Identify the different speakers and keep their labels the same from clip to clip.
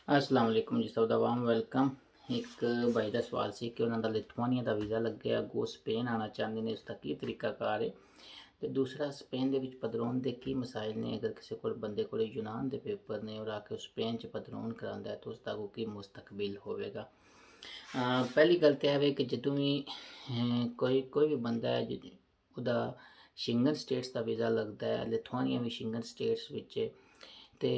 Speaker 1: अस्सलाम वालेकुम जी, सब दा वार्म वेलकम। एक भाई का सवाल से कि उन्होंने लिथुआनिया का वीज़ा लगे, अगों स्पेन आना चाहते हैं, उसका की तरीकाकार है। तो दूसरा, स्पेन के पदरोन के की मसाइल ने, अगर किसी को बंदे को यूनान के पेपर ने और आके स्पेन च पदरोन करांदा है तो उसका को की मुस्तकबिल होगा। पहली गल तो है कि जो भी कोई भी बंदा है ਉਹਦਾ शिंगन स्टेट्स का वीज़ा लगता है, लिथुआनिया भी शिंगन स्टेट्स विच है, तो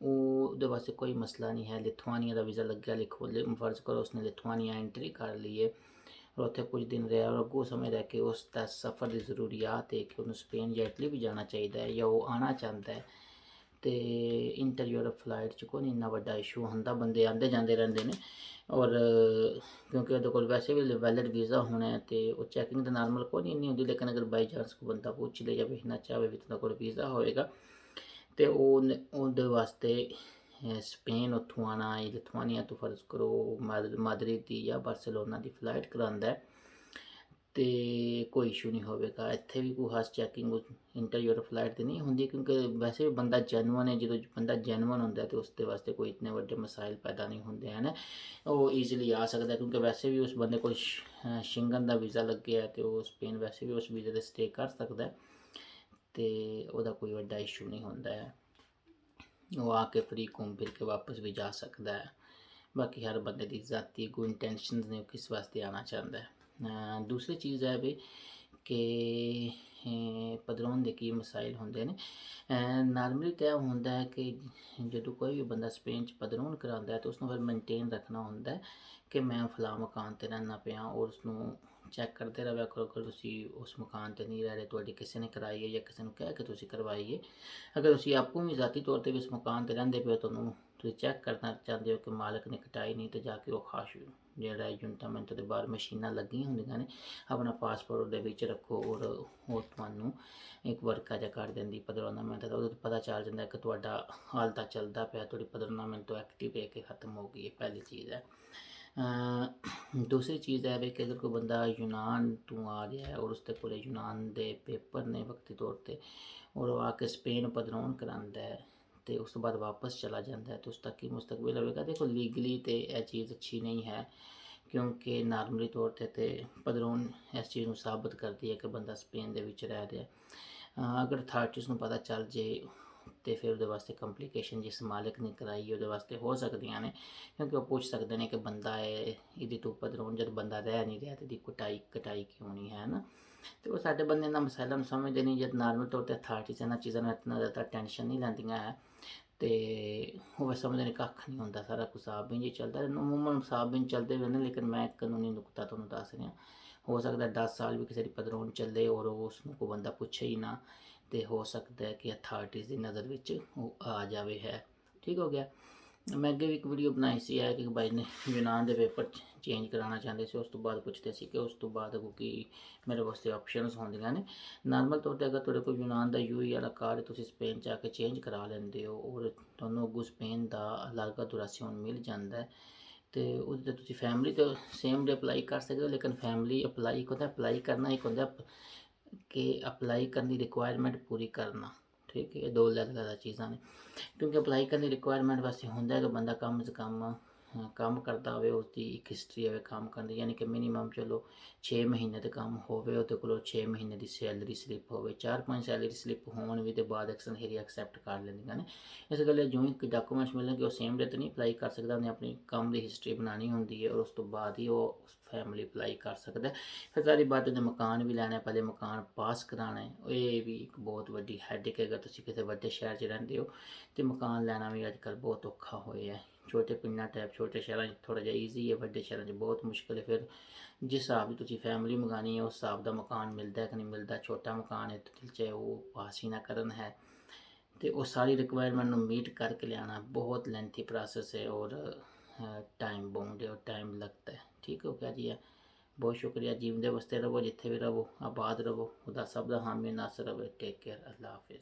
Speaker 1: ਉਹਦੇ वास्ते कोई मसला नहीं है। लिथुआनिया का वीज़ा लग गया, लिखो फर्ज करो उसने लिथुआनिया एंट्री कर ली है और उत्थे कुछ दिन रहा और अगों समय रह के उसका सफ़र की जरूरियात है कि उन्होंने स्पेन या इटली भी जाना चाहिए या वो आना चाहता है, तो इंटर यूरोप फ्लाइट च कोई इन्ना बड़ा इशू होंदा, बंदे आते जाते रहते हैं। और क्योंकि वो वैसे भी वैलिड वीज़ा होना है तो वो चैकिंग तो नॉर्मल कोई नहीं होती, लेकिन अगर बाई चांस को बंदा पूछ ले या भेजना चाहे भी तो वीज़ा होएगा तो ਉਹਦੇ वास्ते स्पेन उतों आना, लिथुआनिया तो फर्ज करो माद्रिद की या बार्सिलोना की फ्लाइट करांदा है तो कोई इशू नहीं होगा। इत्थे भी कोई खास चैकिंग इंटर यूरोप फ्लाइट तो नहीं होंगी, क्योंकि वैसे भी बंदा जैनुअन है, जो बंदा जैनुअन होंगे तो उसके वास्ते कोई इतने बड़े मसाइल पैदा नहीं होंगे हैं, वो ईजिली आ सकता है। क्योंकि वैसे भी उस बंदे को शिंगन का वीज़ा लगे है तो स्पेन वैसे भी उस वीज़े से स्टे कर सकता है, तो वह कोई बड़ा इशू नहीं होंदा है, वो आके फ्री घूम फिर के वापस भी जा सकता है। बाकी हर बंदे की जाती कोई इंटेंशन ने किस वास्ते आना चाहता है। दूसरी चीज़ है भी कि पदरोन के की मसाइल होंगे ने। नॉर्मली तो होंदा है कि जो कोई भी बंदा स्पेन च पदरोन करांदा है तो उसने फिर मेनटेन रखना होंदा है कि मैं फलां मकान पर रहना पाया, और उसनों चैक करते रहा करो अगर तुम उस मकान पर नहीं रह रहे, तो किसी ने कराई है या किसी ने कह के तुम करवाई है। अगर तुम आपू भी ज़ाती तौर पर भी उस मकान पर रहिंदे पे हो, तुम चैक करना चाहते हो कि मालिक ने कटाई नहीं, तो जाके वो खास जोड़ा यूनिटा मिनट के बाहर मशीनां लगी होंदियां ने, अपना पासपोर्ट उहदे विच रखो और वो तुहानूं एक वर्का जा कर देंदी 15 मिनट का, उहदे पता चल जाता है कि तुहाडा हाल तां चलदा पिया, तुहाडी 15 मिनट तो एक्टिव है कि खत्म हो गई है। पहली चीज़ है। दूसरी चीज़ है कि अगर कोई बंदा यूनान तो आ रहा है और उसके कोल यूनान के पेपर ने वक्ती तौर पर, और वो आके स्पेन पदरोन करांदा है तो उस तो बाद वापस चला जाता है, तो उस तक की मुस्तकबिल होगा। देखो लीगली तो यह चीज़ अच्छी नहीं है, क्योंकि नॉर्मली तौर पर तो पदरोन इस चीज़ को साबित करती है कि बंदा स्पेन के विच रह रहा है। अगर अथॉरिटीज़ को पता चल जाए तो फिर वो वास्ते कंपलीकेशन जिस मालिक ने कराई वो वास्ते हो सकदियां ने, क्योंकि वो पूछ सकते हैं कि बंदा है ये तू पदरोन जब बंदा रह नहीं रहा तो कटाई कटाई क्यों नहीं है ना। तो वो साढ़े बंदे इन्ना मसाइला समझते नहीं, जब नॉर्मल तौर पर अथॉरिटीज़ इन्होंने चीज़ों में इतना ज़्यादा टेंशन नहीं लैंदियां है, तो वह समझते नहीं कख नहीं होंदा, सारा कुछ साफ बिंज ही चलता है। अमूमन साफ बिंज चलते हुए, लेकिन मैं एक कानूनी नुकता तुहानूं दस रहा, हो सकता है 10 साल भी किसी की पदरोन चले और उसनूं कोई बंदा पूछे ही ना, तो हो सकता है कि अथॉरिटीज़ की नज़र विच वो आ जाए है। ठीक हो गया। मैं अगे भी एक वीडियो बनाई सी है कि भाई ने यूनान के पेपर चेंज कराना चाहते थे, उस तो बाद पुछते सी कि उस तो बाद कि मेरे वास्ते ऑप्शनस होंदियां ने। नॉर्मल तौर पर अगर तुहाडे कोल यूनान का यूई वाला कार्ड है, तुसीं स्पेन च आके चेंज करा लेंदे हो और तुहानूं अगों स्पेन का अलग दुरासियोन मिल जाता है, तो उसदे तुसीं फैमिली तो सेम डे अप्लाई कर सकते हो, लेकिन फैमिली अप्लाई एक होंदा अप्लाई करना, एक होंदा कि अप्लाई करने की रिक्वायरमेंट पूरी करना। ठीक है, ये दो अलग अलग चीज़ां ने। क्योंकि अप्लाई करने रिक्वायरमेंट वास्ते होंदा है कि बंदा कम से कम काम करता हो, उसकी एक हिस्ट्री हो काम करने, यानी कि मिनीमम चलो 6 महीने तो काम होवे, ਉਹਦੇ ਕੋਲ 6 महीने की सैलरी स्लिप होवे, 4-5 सैलरी स्लिप होने भी तो बाद एक्शन हेरी एक्सैप्ट कर लेंदियां ने। इस गल्ला जो ही डाकूमेंट्स मिलणगे वो सेम डे तो नहीं अप्लाई कर सकता, उन्हें अपनी काम की हिस्ट्री बनानी होंदी है और उस तो बाद ही वो फैमिली अप्लाई कर सकता है। फिर सारी बात उन्हें मकान भी लैना है, पहले मकान पास कराना है, ये भी एक बहुत वड्डी हैडेक है। अगर तुसीं किसी वड्डे शहर च रहिंदे हो तो मकान लैना भी अजकल बहुत औखा होया है। छोटे पिंडां टाइप छोटे शहरों थोड़ा जिहा ईजी है, वड्डे शहरों च बहुत मुश्किल है। फिर जिस हिसाब की तुसीं फैमिली मंगानी है उस हिसाब का मकान मिलता है कि नहीं मिलता, छोटा मकान है तो चाहे वो पास ही ना करन है, तो वो सारी रिक्वायरमेंट मीट करके लियाना बहुत लेंथी प्रोसेस है और टाइम बाउंड है और टाइम लगता है। ठीक हो गया जी। बहुत शुक्रिया। जीवते बसते रहो, जिथे भी रहो आबाद रहो, खुदा सब दा हामी नासर रहे। Take care. अल्लाह हाफिज़।